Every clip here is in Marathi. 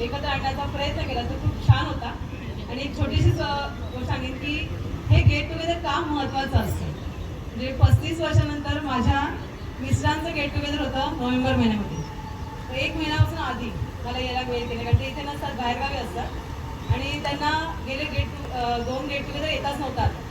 एकत्र आणण्याचा प्रयत्न केला तो खूप छान होता. आणि एक छोटीशी गोष्ट सांगेन की हे गेट टुगेदर का महत्त्वाचं असतं. म्हणजे 35 वर्षानंतर माझ्या मिस्टरांचं गेट टुगेदर होतं नोव्हेंबर महिन्यामध्ये. तर 1 महिन्यापासून आधी मला यायला वेळ केला कारण ते इथे नसतात, बाहेरगावी असतात आणि त्यांना गेले 2 गेट टुगेदर येताच नव्हतात.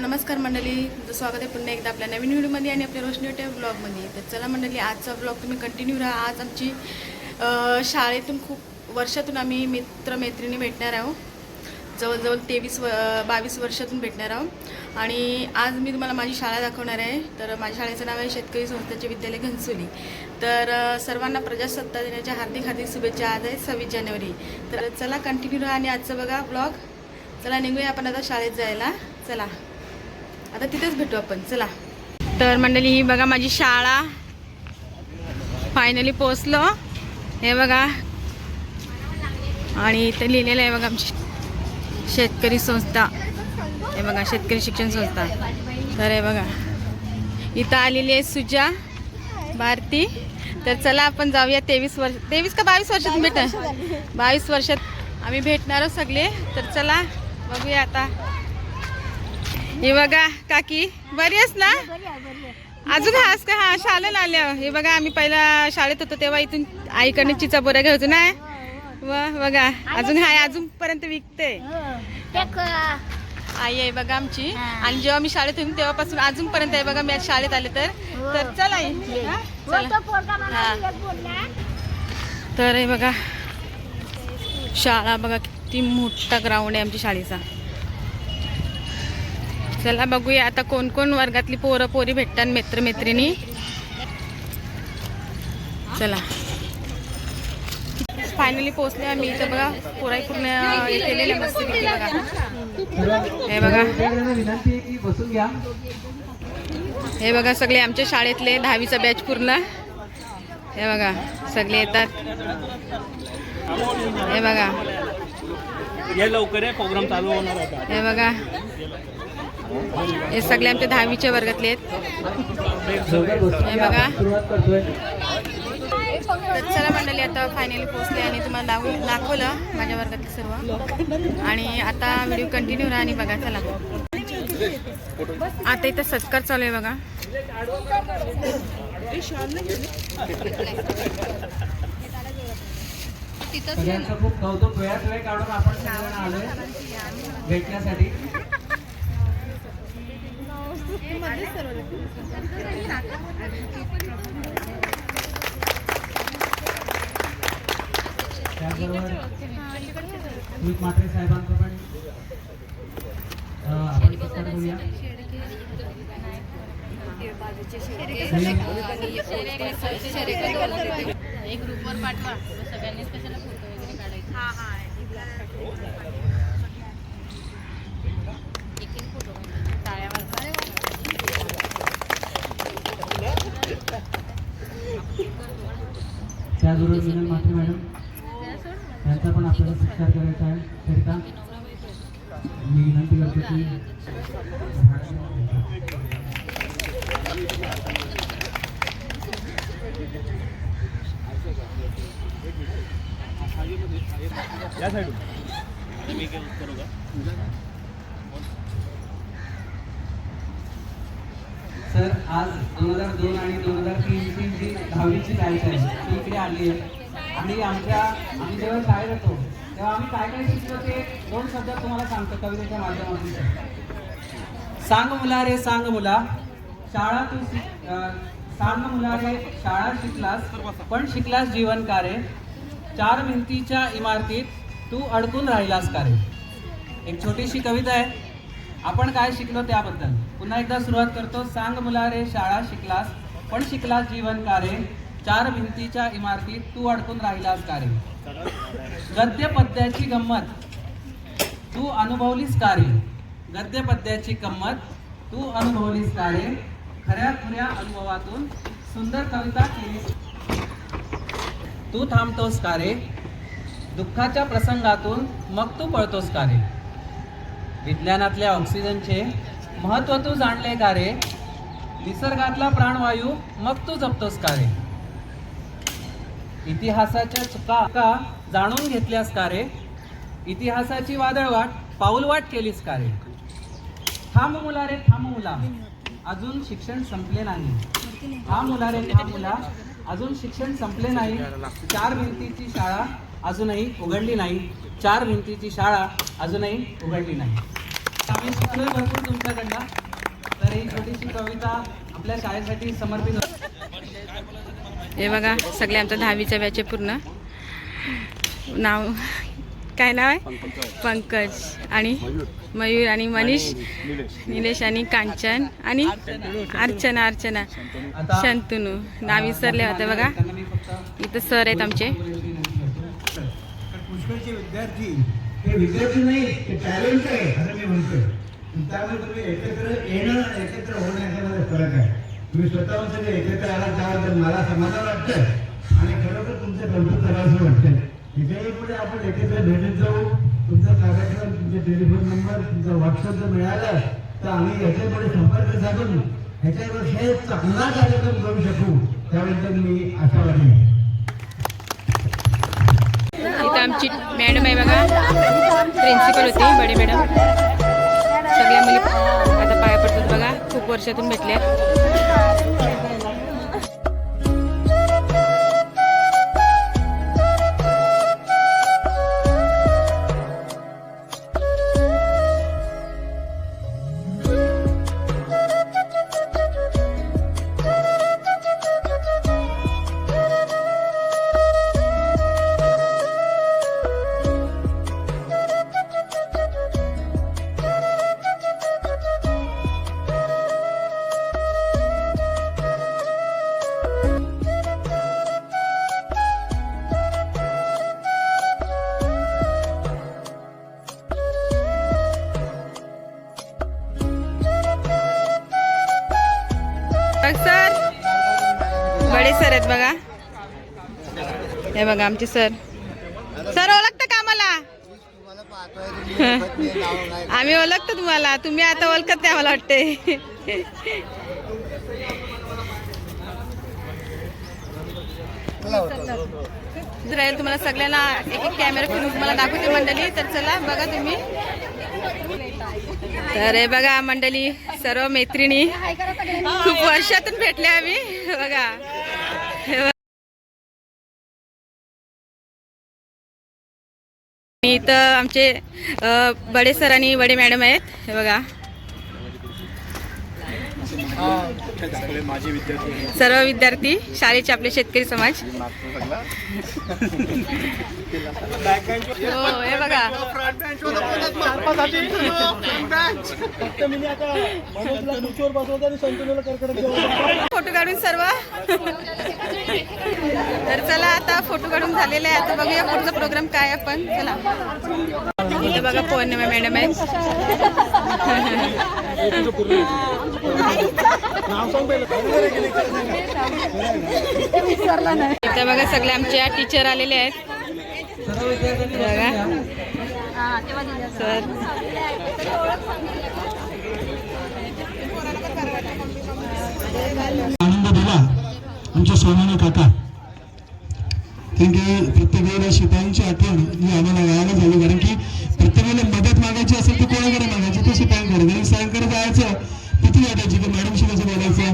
नमस्कार मंडळी, तुमचं स्वागत आहे पुन्हा एकदा आपल्या नवीन व्हिडिओमध्ये आणि आपल्या रोशनी ब्लॉगमध्ये. तर चला मंडळी, आजचा ब्लॉग तुम्ही कंटिन्यू राहा. आज आमची शाळेतून खूप वर्षातून आम्ही मित्रमैत्रिणी भेटणार आहोत. जवळजवळ 22 वर्षातून भेटणार आहोत. आणि आज मी तुम्हाला माझी शाळा दाखवणार आहे. तर माझ्या शाळेचं नाव आहे शेतकरी संस्थाचे विद्यालय घनसोली. तर सर्वांना प्रजासत्ताक दिनाच्या हार्दिक हार्दिक शुभेच्छा. आज आहे 26 जानेवारी. तर चला कंटिन्यू राहा आणि आजचं बघा ब्लॉग. चला निघूया आपण आता शाळेत जायला. चला आता तिथेच भेटू आपण. चला. तर मंडळी, ही बघा माझी शाळा. फायनली पोचलो. हे बघा, आणि इथे लिहिलेलं आहे बघा आमची शेतकरी संस्था. हे बघा, शेतकरी शिक्षण संस्था. तर हे बघा, इथं आलेली आहे सुजा, भारती. तर चला आपण जाऊया. 23 का 22 वर्षात भेटणार. 22 वर्षात आम्ही भेटणार सगळे. तर चला बघूया आता. हे बघा काकी, बरी आहेस ना? अजून हास का? हा, शाळेला आल्या. हे बघा, आम्ही पहिला शाळेत होतो तेव्हा इथून आईकडे चिचा बोऱ्या घ्यायचो ना. बघा अजून हाय, अजूनपर्यंत विकते आई आहे बघा आमची. आणि जेव्हा मी शाळेत होती तेव्हापासून अजूनपर्यंत आहे बघा. मी आज शाळेत आले तर चला आई. तर हे बघा शाळा बघा, किती मोठा ग्राउंड आहे आमच्या शाळेचा. चला बघूया आता कोण कोण वर्गातली पोरं पोरी भेटतात, मित्रमैत्रिणी. चला, फायनली पोहोचले आम्ही. इथं बघा पोराई पूर्ण केलेल्या मस्ती बघा. हे बघा, हे बघा सगळे आमच्या शाळेतले 10वीचा बॅच पूर्ण. हे बघा सगळे येतात. हे बघा, लवकर प्रोग्राम चालू होणार होता. हे बघा, हे सगळे आमच्या 10वीच्या वर्गातले आहेत. हे बघा. तर चला मंडळी, आता फायनली पोहोचले आणि तुम्हाला दाखवलं माझ्या वर्गातले सर्व. आणि आता व्हिडिओ कंटिन्यू राहा आणि बघा. चला, आता इथं सत्कार चालू आहे बघा. सगळ्यांचं खूप कौतुक. वेळात वेळ काढून आपण सगळ्यांना आलोय भेटण्यासाठी. त्याबरोबर स्मित म्हात्रे साहेबांचं पण आपण सत्कार करूया. एक ग्रुपवर पाठवा सगळ्यांनीच कशाला फोटो वगैरे काढायचे. एक फोटो टाळ्यावर. त्याचबरोबर मिनल म्हात्रे मॅडम यांचा पण आपल्याला सत्कार करायचा आहे. करिता मी विनंती करतो की या साईडून मी करू का? सर, आज 2002 आणि 2003ची जी 10वीची बॅच आहे ती इकडे आली आहे. आणि आम्ही जेव्हा शाळेत होतो तेव्हा आम्ही काय काय शिकलो ते 2 शब्दात तुम्हाला सांगतो कवितेच्या माध्यमातून. सांग मुला रे सांग मुला, शाळा तू सांग मुला रे शाळा शिकलास, पण शिकलास जीवन का रे. 4 भिंतीच्या इमारतीत तू अडकून राहिलास का रे. एक छोटीशी कविता आहे. आपण काय शिकलो त्याबद्दल पुन्हा एकदा सुरुवात करतो. सांग मुला रे शाळा शिकलास, पण शिकलास जीवन का रे. चार भिंतीच्या इमारतीत तू अडकून राहिलास का रे? गद्य पद्याची गंमत तू अनुभवलीस का रे? गद्य पद्याची गंमत तू अनुभवलीस का रे? खऱ्या खुऱ्या अनुभवातून सुंदर कविता केलीस तू थांबतोस का रे? दुःखाच्या प्रसंगातून मग तू पळतोस का रे? विज्ञानातल्या ऑक्सिजनचे महत्त्व तू जाणले का रे? निसर्गातला प्राणवायू मग तू जपतोस का रे? इतिहासाच्या चुका जाणून घेतल्यास का रे? इतिहासाची वादळवाट पाऊलवाट केलीस का रे? थांब मुला रे थांब मुला, अजून शिक्षण संपले नाही. थांब मुला रे थांब मुला, अजून शिक्षण संपले नाही. चार भिंतीची शाळा अजूनही उघडली नाही. चार भिंतीची शाळा अजूनही उघडली नाही. आम्ही शिकलोय भरपूर तुमच्याकडनं. तर ही छोटीशी कविता आपल्या शाळेसाठी समर्पित हे बघा सगळे आमच्या 10वीच्या बॅचे पूर्ण नाव काय नाव आहे? पंकज आणि मयूर आणि मनीष, निलेश आणि कांचन आणि अर्चना शंतनू नाव विसरले होते बघा. इथं सर आहेत आमचे. पुष्कळचे विद्यार्थी हे विद्यार्थी नाही, ते टॅलेंट आहे असं मी म्हणतोय. त्यामुळे तुम्ही एकत्र येणं एकत्र होणं याच्यामध्ये फरक आहे. तुम्ही स्वतःहून सगळे एकत्र आला त्याबद्दल मला समाधान वाटतं आणि खरोखर तुमचं कौतुक करावंसं वाटतं. इथेही पुढे आपण एकत्र भेटत जाऊ. तुमचा कार्यक्रम, तुमचे टेलिफोन नंबर, तुमचा व्हॉट्सअप जर मिळाला तर आम्ही याच्यापुढे संपर्क साधून ह्याच्यावर हे चांगला कार्यक्रम करू शकू त्याबद्दल मी आशावादी आहे. इथं आमची मॅडम आहे बघा, प्रिन्सिपल होती बडे मॅडम. सगळ्या मुली आता पाया पडतात बघा, खूप वर्षातून भेटल्या. सर बडे सर आहेत बघा. हे बघा आमचे सर. सर ओळखतं का आम्हाला? आम्ही ओळखतो तुम्हाला, तुम्ही आता ओळखत नाही मला वाटते. राहील तुम्हाला सगळ्यांना एक एक कॅमेरा फिरून तुम्हाला दाखवते मंडळी. तर चला बघा तुम्ही. तर हे बघा मंडळी, सर्व मैत्रिणी खूप वर्षातून भेटले आम्ही बघा. इथं आमचे बडे सर आणि बडे मॅडम आहेत. हे बघा सर्व विद्यार्थी शाळेचे आपले शेतकरी समाज. हो हे बघा फोटो काढून सर्व. तर चला आता फोटो काढून झालेले आहे. आता बघूया पुढचा प्रोग्राम काय आपण. चला इथे बघा पौर्णिमा मॅडम आहे. इथे बघा सगळे आमच्या टीचर आलेले आहेत बघा. सर आनंद दिला आमच्या सोनाने काका. कारण की प्रत्येक वेळेला शिपायांची आठवण ही आम्हाला गावाला झाली. कारण की प्रत्येक वेळेला मदत मागायची असेल तर कोणाकडे मागायची? तर शिपायांकडे. कारण सायंकाळी जायचं किती वाटायची की मॅडमशी कसं बोलायचं.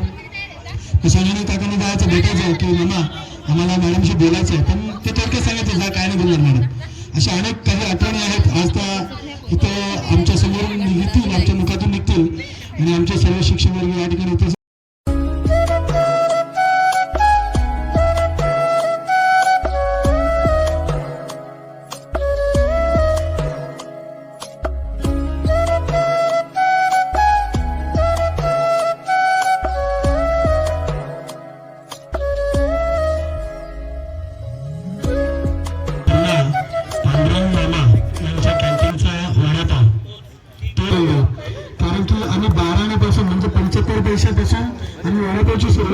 सोनाने काकाने जायचं भेटायचं की मामा आम्हाला मॅडमशी बोलायचं आहे. पण ते थोडक्यात सांगायचं जा काय नाही बोलणार मॅडम. अशा अनेक काही आठवणी आहेत आज त्या इथं आमच्या समोरून निघतील, आमच्या मुखातून निघतील आणि आमचे सर्व शिक्षक वर्ग या ठिकाणी इथे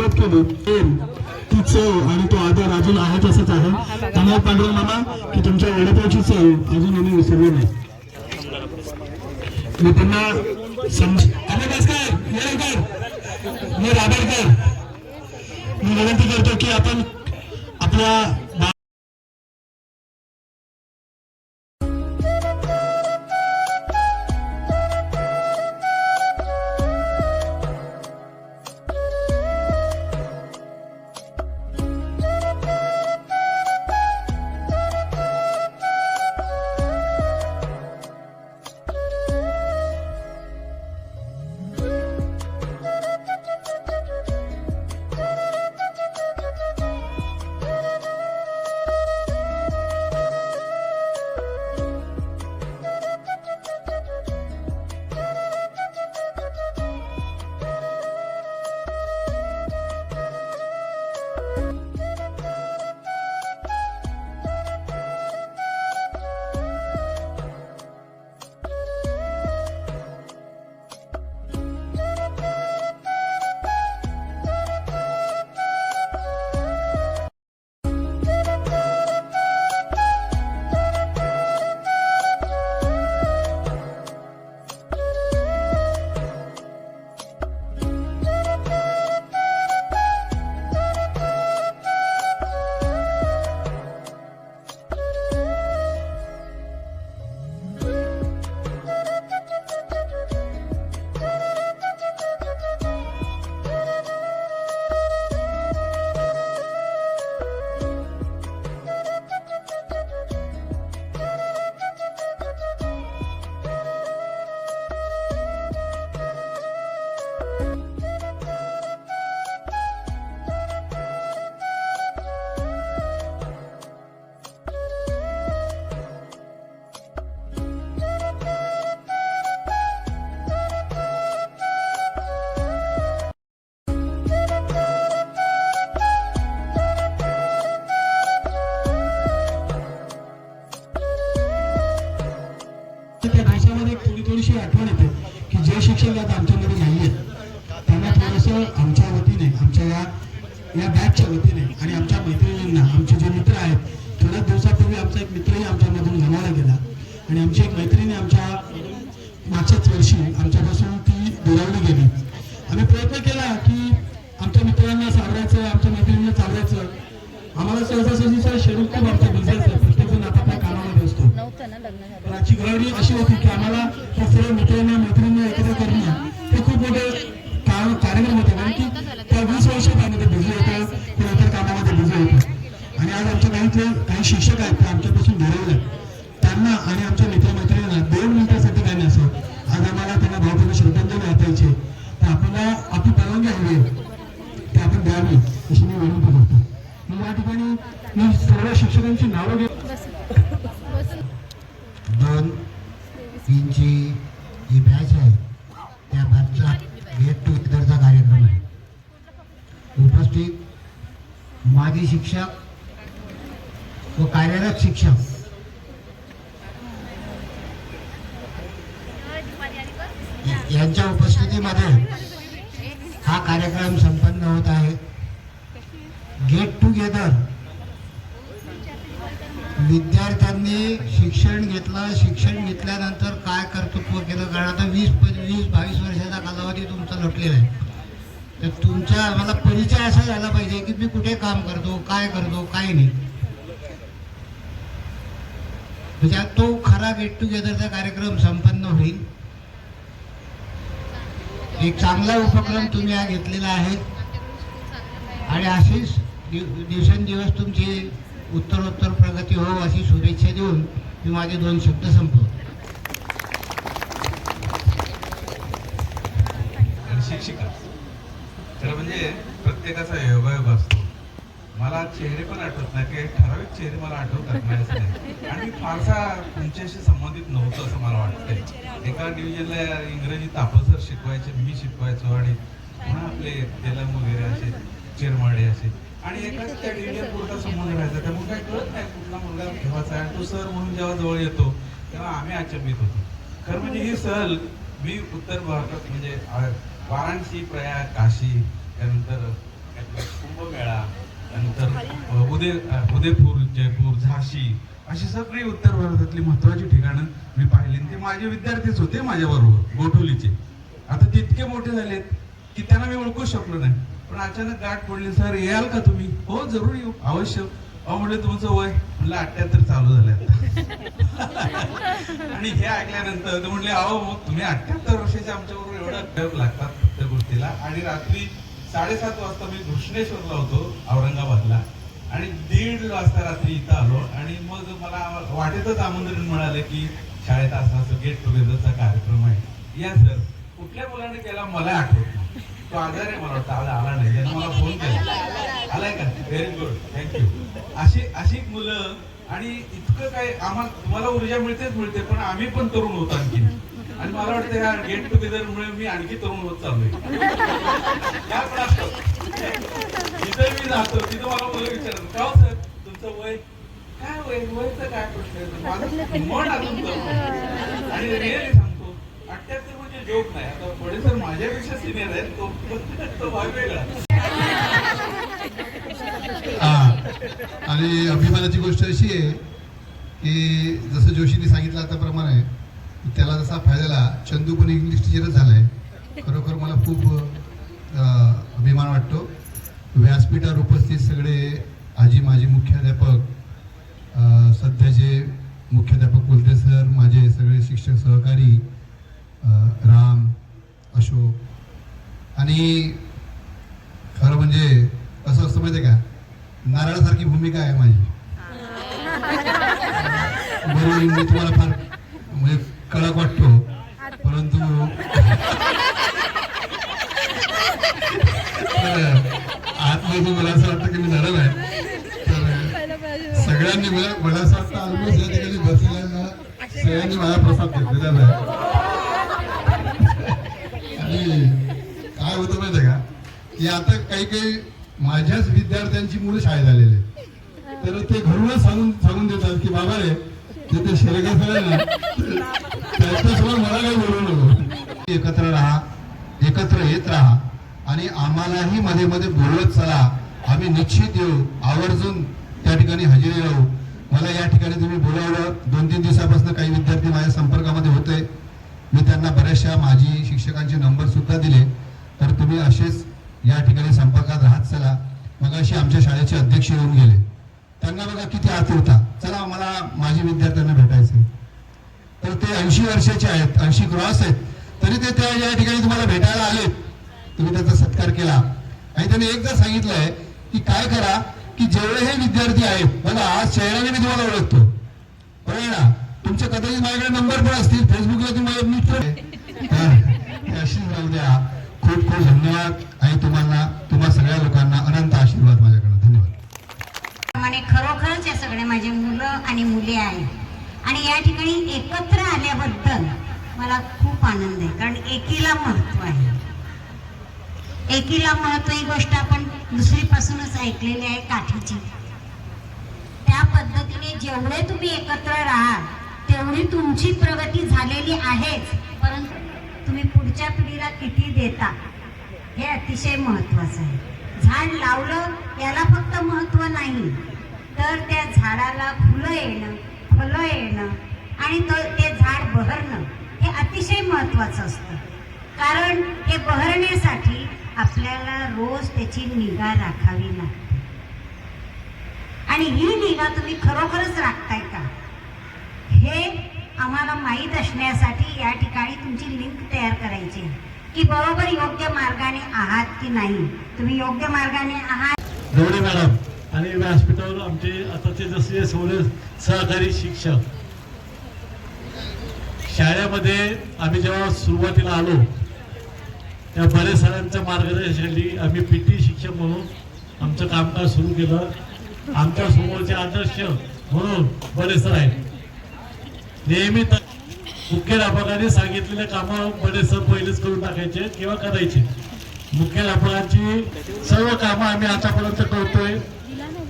सुरुवात केली ती चव आणि तो आदर अजून आहे तसंच आहे. धन्यवाद पांडुरंग मामा की तुमच्या वडापावची चव अजून आम्ही विसरलो नाही. मी त्यांना मी राबडकर मी विनंती करतो की आपण आपल्या त्या दिवसामध्ये थोडीशी आठवण येते की जे शिक्षक आता आमच्यामध्ये नाही आहेत त्यांना थोडंसं आमच्या वतीने आमच्या या बॅचच्या वतीने आणि आमच्या मैत्रिणींना आमचे जे मित्र आहेत थोड्याच दिवसापूर्वी आमचा एक मित्रही आमच्यामधून गमावला गेला आणि आमची एक मैत्रिणी आमच्या मागच्याच वर्षी आमच्यापासून ती दुरावली गेली. आम्ही प्रयत्न केला की आमच्या मित्रांना सावरायचं आमच्या मैत्रिणींना चालवायचं. आम्हाला सहजासहजीचा शेड्यूल खूप आमचा बिझनेस आहे, प्रत्येकजण आपापल्या कामामध्ये असतो. पण आजची गळवडी अशी होती की आम्हाला त्या सर्व मित्रांना मैत्रिणींना एकत्र करणं हे खूप मोठे कार्यक्रम होते कारण की त्या 20 वर्ष त्यामध्ये बिझी होतं ते इतर कामामध्ये बिझी होतं. आणि आज आमच्या काही शिक्षक आहेत ते आमच्यापासून दुरावले त्यांना आणि आमच्या मित्रमैत्रिणींना 2 मिनिटासाठी काही नसो आज आम्हाला त्यांना भावपूर्ण श्रद्धांजली वाटायची तर आपल्याला आपली परवानगी हवी ते आपण द्यावी अशी मी विनंती करतो. मी या ठिकाणी मी सर्व शिक्षकांची नावं घेतो. 2-3ची जी बॅच आहे त्या बॅचचा गेट टुगेदरचा कार्यक्रम आहे. उपस्थित माजी शिक्षक व कार्यरत शिक्षक यांच्या उपस्थितीमध्ये हा कार्यक्रम संपन्न होत आहे. गेट टुगेदर विद्यार्थ्यांनी शिक्षण घेतलं, शिक्षण घेतल्यानंतर काय कर्तृत्व केलं कारण आता 20-22 वर्षाचा कालावधी तुमचा लोटलेला आहे तर तुमचा आम्हाला परिचय असा झाला पाहिजे की मी कुठे काम करतो काय नाही. म्हणजे तो खरा गेट टुगेदरचा कार्यक्रम संपन्न होईल. एक चांगला उपक्रम तुम्ही हा घेतलेला आहे आणि अशीच दिवसेंदिवस तुमची उत्तरोत्तर प्रगती हो अशी शुभेच्छा देऊन मी माझे 2 शब्द संपवतो. शिक्षिका खरं म्हणजे प्रत्येकाचा योगायोग असतो. मला चेहरे पण आठवत नाही की ठराविक चेहरे मला आठवतात नाही असं नाही आणि फारसा तुमच्याशी संबंधित नव्हतं असं मला वाटतंय. एका डिव्हिजनला इंग्रजी तापसर शिकवायचे मी शिकवायचो आणि पुन्हा आपले तेलंग वगैरे असे चिरमाडे असे आणि एकाच त्या डिव्हिजन पुरता संबंध राहायचा त्यामुळे काही कळत नाही कुठला मुलगा ठेवायचा आणि तो सर म्हणून जेव्हा जवळ येतो तेव्हा आम्ही अचंबित होतो. खरं म्हणजे ही सहल मी उत्तर भारतात म्हणजे वाराणसी प्रयाग काशी त्यानंतर कुंभमेळा, नंतर उदयपूर, जयपूर, झाशी अशी सगळी उत्तर भारतातली महत्वाची ठिकाणं मी पाहिली. ते माझे विद्यार्थीच होते माझ्याबरोबर गोठवलीचे. आता ते इतके मोठे झालेत की त्यांना मी ओळखू शकलो नाही. पण अचानक गाठ पडली, सर याल का तुम्ही? हो जरूर येऊ, अवश्य. अहो म्हणजे तुमचं वय? म्हणलं 78 चालू झाले आणि हे ऐकल्यानंतर ते म्हणले अहो मग तुम्ही 78 वर्षाचे आमच्याबरोबर एवढं लागतात प्रत्येक गोष्टीला. आणि रात्री 7:30 वाजता मी घृष्णेश्वरला होतो औरंगाबादला आणि 1:30 वाजता रात्री इथं आलो. आणि मग मला वाटेतच आमंत्रण मिळालं की शाळेत असं गेट टुगेदरचा कार्यक्रम आहे, या सर. कुठल्या मुलाने केला मला आठवत नाही. तो आजार आहे मला वाटतं, आला नाही, त्याने मला फोन केला. आलाय का? Very good, thank you. अशी मुलं. आणि इतकं काय आम्हाला तुम्हाला ऊर्जा मिळते पण आम्ही पण तरुण होतो आणखी. आणि मला वाटतं ह्या गेट टुगेदर मुळे मी आणखी तरुण होत चाललोय. काय पण असतं जिथे मी जातो तिथं मला मुलं विचारतात का हो सर तुमचं वय काय? वयचं काय प्रश्न आहे? माझं मन अजून तरुण. आणि रिअली सांगतो 78 म्हणजे जोक नाही. आता पुढे सर माझ्यापेक्षा सिनियर आहेत, तो भाग वेगळा. आणि अभिमानाची गोष्ट अशी आहे की जसं जोशीने सांगितलं त्याप्रमाणे त्याला जसा फायद्याला चंदू पण इंग्लिश टीचरच झालाय. खरोखर मला खूप अभिमान वाटतो. व्यासपीठावर उपस्थित सगळे आजी माजी मुख्याध्यापक, सध्याचे मुख्याध्यापक कोलते सर, माझे सगळे शिक्षक सहकारी राम, अशोक. आणि खरं म्हणजे कसं असतं माहिती आहे का, नारळासारखी भूमिका आहे माझी. बरोबर मी तुम्हाला फार म्हणजे कडक वाटतो, परंतु आतमध्ये मला असं वाटतं की मी नरम आहे. तर सगळ्यांनी मला असं वाटतं ऑलमोस्ट या ठिकाणी बसलेल्यांना सगळ्यांनी मला प्रसाद घेतलेला आहे. आणि काय होतं माहिती आहे का की आता काही माझ्याच विद्यार्थ्यांची मुलं शाळेत आलेले, तर ते घरूनच सांगून देतात की बाबा रे ते शेरेगाव आहे ना त्याच्यासमोर मला काही बोलू नको. एकत्र राहा, एकत्र येत राहा आणि आम्हालाही मध्ये मध्ये बोलत चला. आम्ही निश्चित येऊ, आवर्जून त्या ठिकाणी हजेरी लावू. मला या ठिकाणी तुम्ही बोलावलं. 2-3 दिवसापासून काही विद्यार्थी माझ्या संपर्कामध्ये होते. मी त्यांना बऱ्याचशा माजी शिक्षकांचे नंबर सुद्धा दिले. तर तुम्ही असेच या ठिकाणी संपर्कात राहत चला. मग अशी आमच्या शाळेचे अध्यक्ष येऊन गेले. त्यांना बघा किती आतुरता, चला मला माझ्या विद्यार्थ्यांना भेटायचे. तर ते 80 वर्षाचे आहेत, 80 क्रॉस आहेत, तरी ते त्या या ठिकाणी तुम्हाला भेटायला आलेत. तुम्ही त्याचा सत्कार केला. आणि त्यांनी एकदा सांगितलंय की काय करा की जेवढे हे विद्यार्थी आहेत बघा, आज चेहऱ्याने मी तुम्हाला ओळखतो, बरोबर ना? तुमचे कदाचित माझ्याकडे नंबर पण असतील, फेसबुकला तुम्हाला मित्र अशीच राहू द्या. खूप खूप धन्यवाद. आणि तुम्हा सगळ्या लोकांना अनंत आशीर्वाद माझ्याकडे. धन्यवाद. खरोखरच या सगळे माझे मुलं आणि मुली आहेत आणि या ठिकाणी एकत्र आल्याबद्दल मला खूप आनंद आहे. कारण एकीला महत्व आहे. एकीला महत्व ही गोष्ट आपण दुसरीपासूनच ऐकलेली आहे, काठीची. त्या पद्धतीने जेवढे तुम्ही एकत्र राहाल तेवढी तुमची प्रगती झालेली आहेच, परंतु तुम्ही पुढच्या पिढीला किती देता हे अतिशय महत्वाचं आहे. झाड लावलं याला फक्त महत्व नाही, तर त्या झाडाला फुलं येणं, फळं येणं आणि ते झाड बहरणं हे अतिशय महत्वाचं असतं. कारण हे बहरण्यासाठी आपल्याला रोज त्याची निगा राखावी लागते. आणि ही निगा तुम्ही खरोखरच राखताय का हे आम्हाला माहीत असण्यासाठी या ठिकाणी तुमची लिंक तयार करायची की बरोबर योग्य मार्गाने आहात की नाही. तुम्ही योग्य मार्गाने आहात. गवडे मॅडम आणि व्यासपीठावर आमचे आताचे जसे सहकारी शिक्षक, शाळेमध्ये आम्ही जेव्हा सुरुवातीला आलो त्या बरेच सरांच्या मार्गदर्शनाखाली आम्ही PT शिक्षक म्हणून आमचं कामकाज सुरू केलं. आमच्या समोरचे आदर्श म्हणून बरेच सर आहेत. नेहमी मुख्याध्यापकांनी सांगितलेले कामं बरेच सर पहिलेच करून टाकायचे किंवा करायचे. मुख्याध्यापकांची सर्व कामं आम्ही आतापर्यंत करतोय.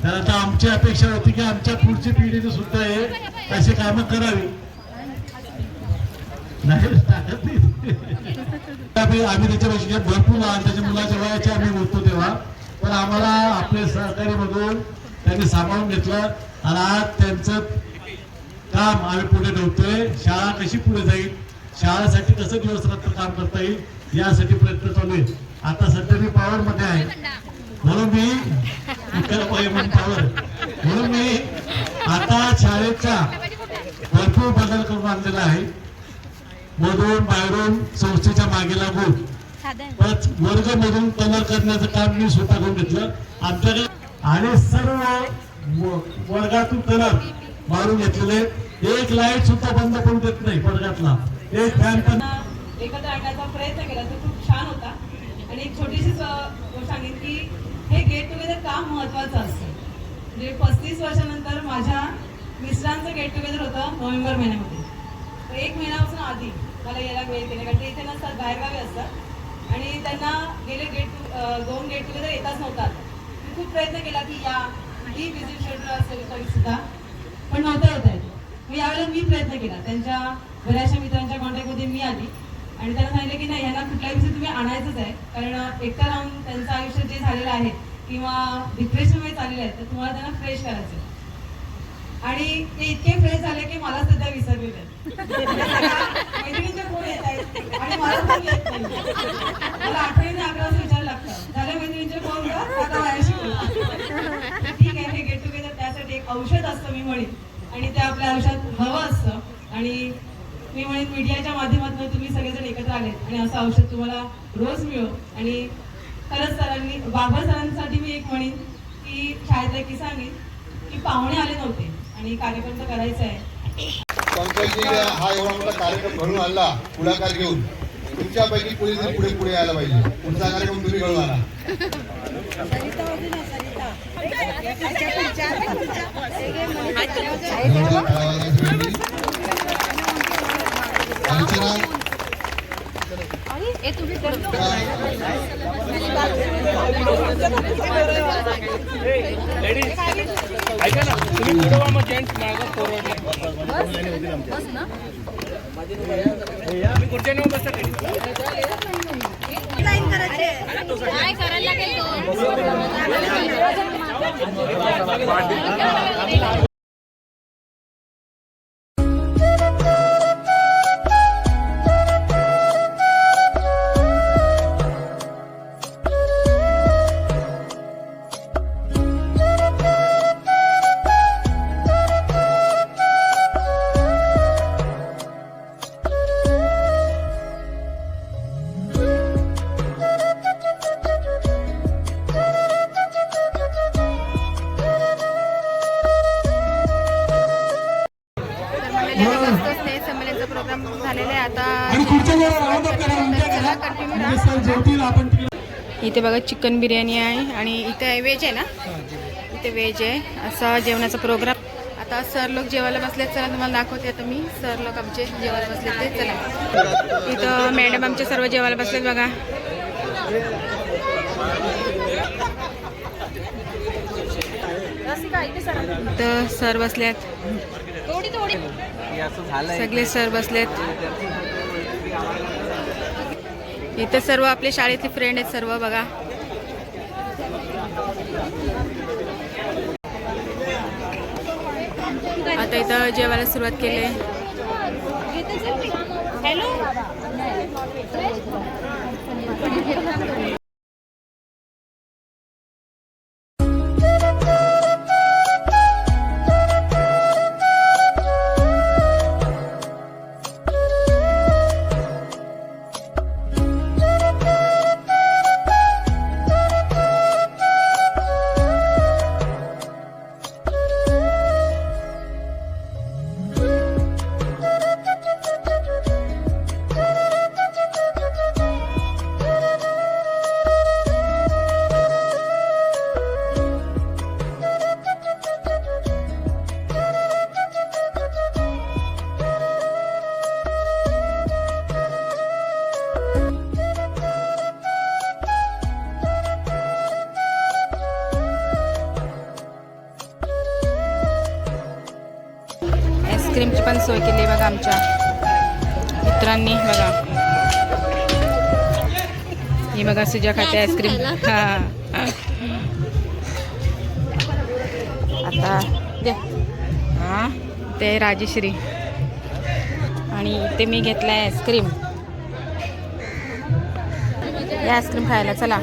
तर आता आमची अपेक्षा होती की आमच्या पुढची पिढीने सुद्धा हे अशी कामं करावी. नाही टाकत नाही आम्ही त्याच्यापेक्षा भरपूर लहान त्याच्या मुलाच्या वयाचे आम्ही बोलतो तेव्हा, पण आम्हाला आपले सहकारीमधून त्यांनी सामावून घेतलं आणि आज त्यांचं काम आम्ही पुढे ठेवतोय. शाळा कशी पुढे जाईल, शाळेसाठी कसं दिवस रात्र काम करता येईल यासाठी प्रयत्न चालू आहे. आता सध्या मी पॉवर मध्ये आहे म्हणून मी आता शाळेचा भरपूर बदल करून आणलेला आहे. मधून बाहेरून संस्थेच्या मागे लागून वर्ग मधून कलर करण्याचं काम मी स्वतः करून घेतलं आमच्याकडे आणि सर्व वर्गातून कलर मारून घेतलेले. एक लाईट सुद्धा बंद करून देत नाही वर्गातला, एक फॅन पण. एकत्र आणण्याचा प्रयत्न केला तो खूप छान होता. आणि एक छोटीशी गोष्ट सांगेन की हे गेट टुगेदर का महत्वाचं असतं. म्हणजे 35 वर्षानंतर माझ्या मिस्टरांचं गेट टुगेदर होतं नोव्हेंबर महिन्यामध्ये. तर 1 महिन्यापासून आधी मला यायला वेळ केला कारण ते इथे नसतात, बाहेरगावी असतात आणि त्यांना गेले 2 गेट टुगेदर येताच नव्हतात. मी खूप प्रयत्न केला की या ही बिझी शेड्यूल असेल तरी सुद्धा पण नव्हतं होत आहे. मी यावेळेला मी प्रयत्न केला. त्यांच्या बऱ्याचशा मित्रांच्या कॉन्टॅक्टमध्ये मी आली आणि त्यांना सांगितलं की नाही यांना कुठल्याही विषयी तुम्ही आणायचंच आहे कारण एकटं राहून त्यांचं आयुष्य जे झालेलं आहे किंवा डिप्रेशनमध्ये चाललेलं आहे तर तुम्हाला त्यांना फ्रेश करायचं. आणि ते इतके फ्रेश झाले की मला सध्या विसरलेले मैत्रिणींचे फोन येत आहेत आणि मला फोन येत नाही. मला आठवणीने 11 वाजता विचारायला लागतं झाल्या मैत्रिणींचे फोन कर आता माझ्याशी बोल. ठीक आहे, हे गेट टुगेदर त्यासाठी एक औषध असतं मी म्हणेन आणि ते आपल्या आयुष्यात हवं असतं. आणि मी म्हणेन मीडियाच्या माध्यमातून तुम्ही सगळेजण एकत्र आलेत आणि असं औषध तुम्हाला रोज मिळो. आणि खरंच सरांनी बाबर सरांसाठी मी एक म्हणेन की शाळेतला की सांगेन की पाहुणे आले नव्हते आणि कार्यक्रम तर करायचा आहे. हा एवढा मोठा कार्यक्रम घडून आणला पुढाकार घेऊन. तुमच्यापैकी पुढे पुढे यायला पाहिजे. पुढचा कार्यक्रम तुम्ही घडून आणा. ऐका ना तुम्ही पुढे वा मग जेंट्स मागं फॉरवर्ड मी कुठच्या नाव बसता काय करायला लागेल संमेलनचा प्रोग्राम झालेला आहे आता. इथे बघा चिकन बिर्याणी आहे आणि इथे व्हेज आहे ना, इथे व्हेज आहे. असा जेवणाचा प्रोग्राम. आता सर लोक जेवायला बसले. चला तुम्हाला दाखवते आता मी सर लोक आमचे जेवायला बसले ते. चला इथं मॅडम आमचे सर्व जेवायला बसलेत बघा. इथं सर बसल्यात, सगळे सर बसलेत. इथं सर्व आपले शाळेतले फ्रेंड आहेत सर्व बघा. आता इथं जेवायला सुरुवात केली. आईस्क्रीमची पण सोय केली बघा आमच्या मित्रांनी बघा. ही बघा सुजा खाते आईस्क्रीम. हा आता दे हां ते राजेश्री आणि इथे मी घेतला आहे आईस्क्रीम. या आईस्क्रीम खायला चला.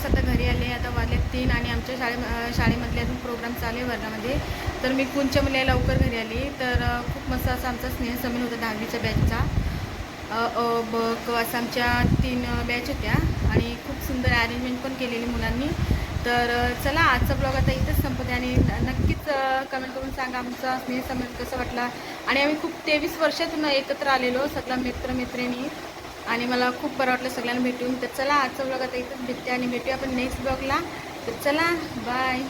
आता घरी आले. आता वाजले 3 आणि आमच्या शाळेमधले अजून प्रोग्राम चालू आहे वर्गामध्ये. तर मी कुंच्या मुली लवकर घरी आली. तर खूप मस्त असा आमचा स्नेहसंमेलन होता 10वीच्या बॅचचा. ब क असं आमच्या 3 बॅच होत्या आणि खूप सुंदर अरेंजमेंट पण केलेली मुलांनी. तर चला आजचा ब्लॉग आता इथंच संपते आणि नक्कीच कमेंट करून सांगा आमचा स्नेहसंमेलन कसं वाटला. आणि आम्ही खूप 23 वर्षातून एकत्र आलेलो सगळा मित्रमैत्रिणी आणि मला खूप बरं वाटलं सगळ्यांना भेटून. तर चला आजचा ब्लॉग आता इथंच भेटते आणि भेटूया आपण नेक्स्ट ब्लॉगला. तर चला बाय.